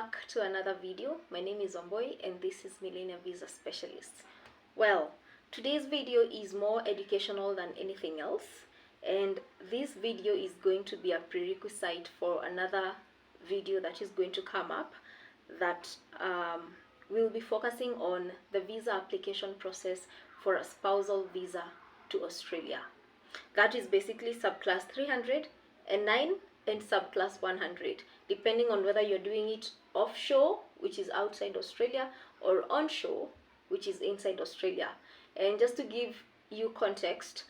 back to another video. My name is Omboy and this is Millennial Visa Specialist. Well, today's video is more educational than anything else, and this video is going to be a prerequisite for another video that is going to come up that will be focusing on the visa application process for a spousal visa to Australia. That is basically subclass 309 and subclass 100, depending on whether you're doing it offshore, which is outside Australia, or onshore, which is inside Australia. And just to give you context,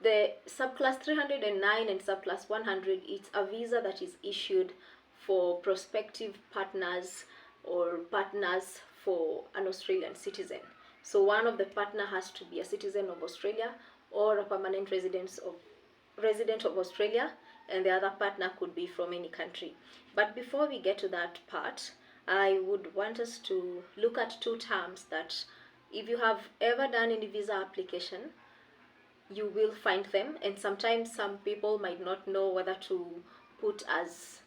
the subclass 309 and subclass 100, it's a visa that is issued for prospective partners or partners for an Australian citizen. So one of the partner has to be a citizen of Australia or a permanent resident of Australia, and the other partner could be from any country. But before we get to that part, I would want us to look at two terms that if you have ever done any visa application, you will find them, and sometimes some people might not know whether to put as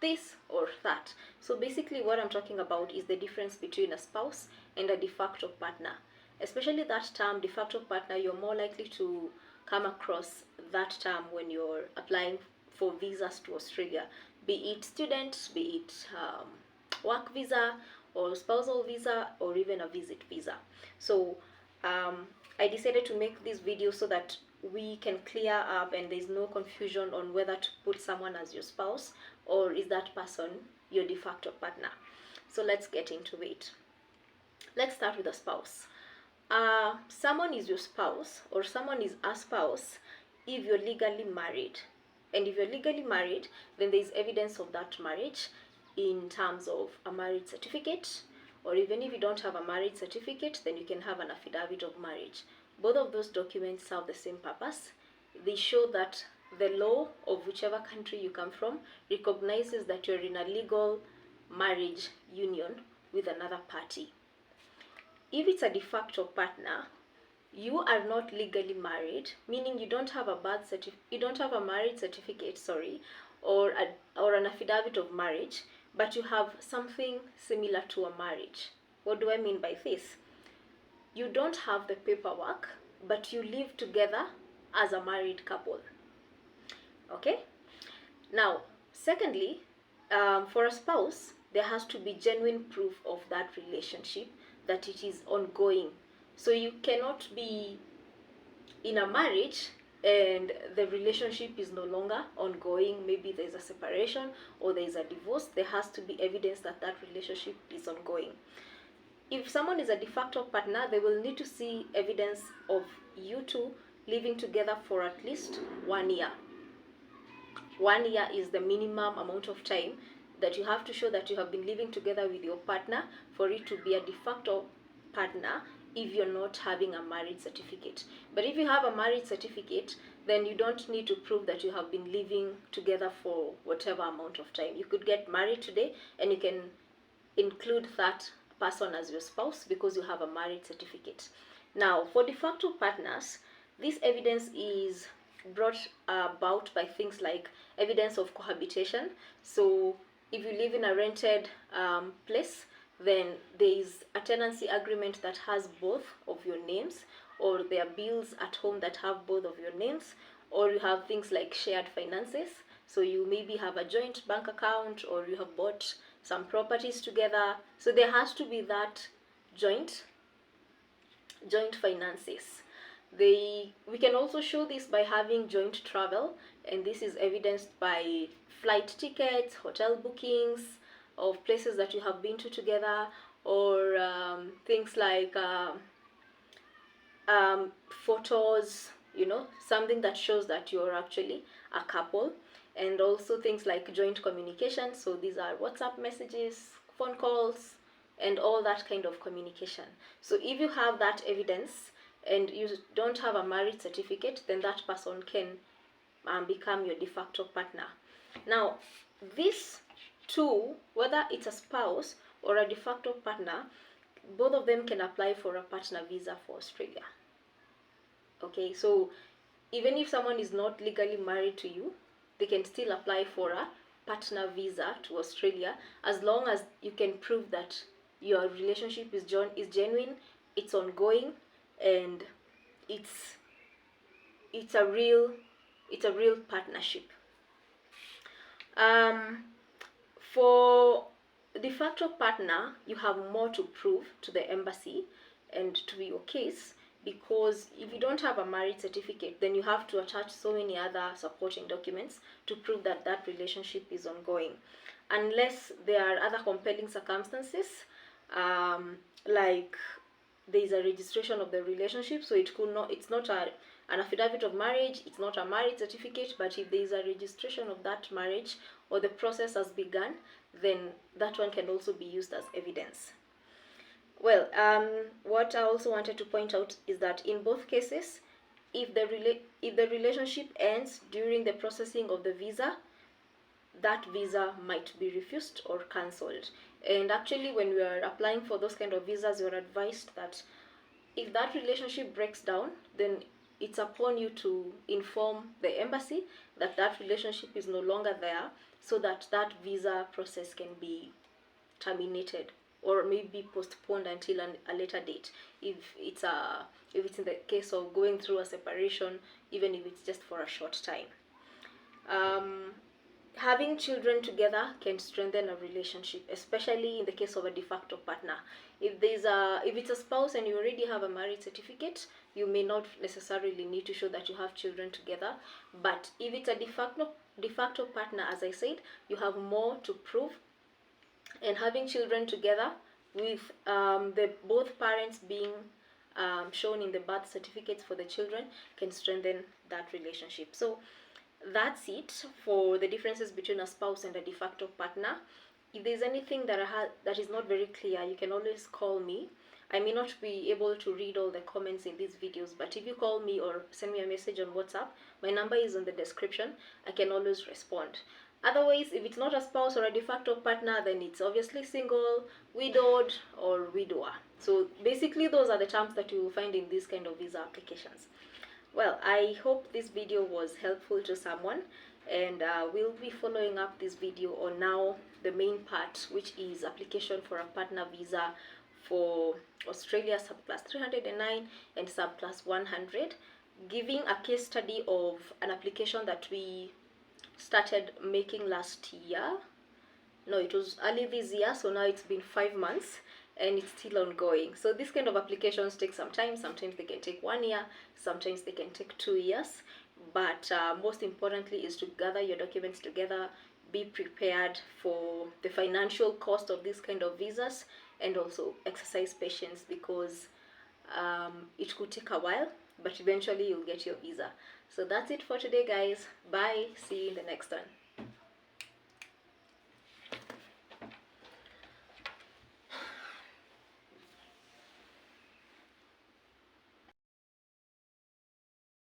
this or that. So basically what I'm talking about is the difference between a spouse and a de facto partner. Especially that term, de facto partner, you're more likely to come across that term when you're applying for visas to Australia, be it student, be it work visa or spousal visa or even a visit visa. So I decided to make this video so that we can clear up and there's no confusion on whether to put someone as your spouse or is that person your de facto partner. So let's get into it. Let's start with a spouse. Someone is your spouse or someone is a spouse if you're legally married. And if you're legally married, then there is evidence of that marriage in terms of a marriage certificate, or even if you don't have a marriage certificate, then you can have an affidavit of marriage. Both of those documents serve the same purpose. They show that the law of whichever country you come from recognizes that you're in a legal marriage union with another party. If it's a de facto partner, you are not legally married, meaning you don't have a marriage certificate, or an affidavit of marriage, but you have something similar to a marriage. What do I mean by this? You don't have the paperwork, but you live together as a married couple. Okay? Now, secondly, for a spouse, there has to be genuine proof of that relationship, that it is ongoing. So you cannot be in a marriage and the relationship is no longer ongoing. Maybe there's a separation or there's a divorce. There has to be evidence that that relationship is ongoing. If someone is a de facto partner, they will need to see evidence of you two living together for at least 1 year. 1 year is the minimum amount of time that you have to show that you have been living together with your partner for it to be a de facto partner if you're not having a marriage certificate. But if you have a marriage certificate, then you don't need to prove that you have been living together for whatever amount of time. You could get married today and you can include that person as your spouse because you have a marriage certificate. Now, for de facto partners, this evidence is brought about by things like evidence of cohabitation. So if you live in a rented place, then there is a tenancy agreement that has both of your names, or there are bills at home that have both of your names, or you have things like shared finances. So you maybe have a joint bank account or you have bought some properties together. So there has to be that joint finances. We can also show this by having joint travel, and this is evidenced by flight tickets, hotel bookings of places that you have been to together, or things like photos, something that shows that you're actually a couple, and also things like joint communication. So these are WhatsApp messages, phone calls, and all that kind of communication. So if you have that evidence and you don't have a marriage certificate, then that person can become your de facto partner. Now, these two, whether it's a spouse or a de facto partner, both of them can apply for a partner visa for Australia. Okay, so even if someone is not legally married to you, they can still apply for a partner visa to Australia, as long as you can prove that your relationship is genuine, it's ongoing, and it's it's a real partnership. Um, for de facto partner, you have more to prove to the embassy and to your case, because if you don't have a marriage certificate, then you have to attach so many other supporting documents to prove that that relationship is ongoing, unless there are other compelling circumstances, like there is a registration of the relationship. So it's not an affidavit of marriage, it's not a marriage certificate, but if there is a registration of that marriage or the process has begun, then that one can also be used as evidence. Well, what I also wanted to point out is that in both cases, if the relationship ends during the processing of the visa, that visa might be refused or cancelled. And actually, when we are applying for those kind of visas, you're advised that if that relationship breaks down, then it's upon you to inform the embassy that that relationship is no longer there, so that that visa process can be terminated or maybe postponed until a later date, if it's in the case of going through a separation, even if it's just for a short time. Having children together can strengthen a relationship, especially in the case of a de facto partner. If it's a spouse and you already have a marriage certificate, you may not necessarily need to show that you have children together. But if it's a de facto partner, as I said, you have more to prove. And having children together with the both parents being shown in the birth certificates for the children can strengthen that relationship. So that's it for the differences between a spouse and a de facto partner. If there's anything that is not very clear, you can always call me. I may not be able to read all the comments in these videos, but if you call me or send me a message on WhatsApp, my number is in the description. I can always respond. Otherwise, if it's not a spouse or a de facto partner, then it's obviously single, widowed, or widower. So basically, those are the terms that you will find in these kind of visa applications. Well, I hope this video was helpful to someone, and we'll be following up this video on now the main part, which is application for a partner visa for Australia subclass 309 and subclass 100, giving a case study of an application that we started making last year. No, it was early this year, so now it's been 5 months and it's still ongoing. So this kind of applications take some time. Sometimes they can take 1 year, sometimes they can take 2 years. But most importantly is to gather your documents together, be prepared for the financial cost of this kind of visas, and also exercise patience, because it could take a while, but eventually you'll get your visa. So that's it for today, guys. Bye. See you in the next one.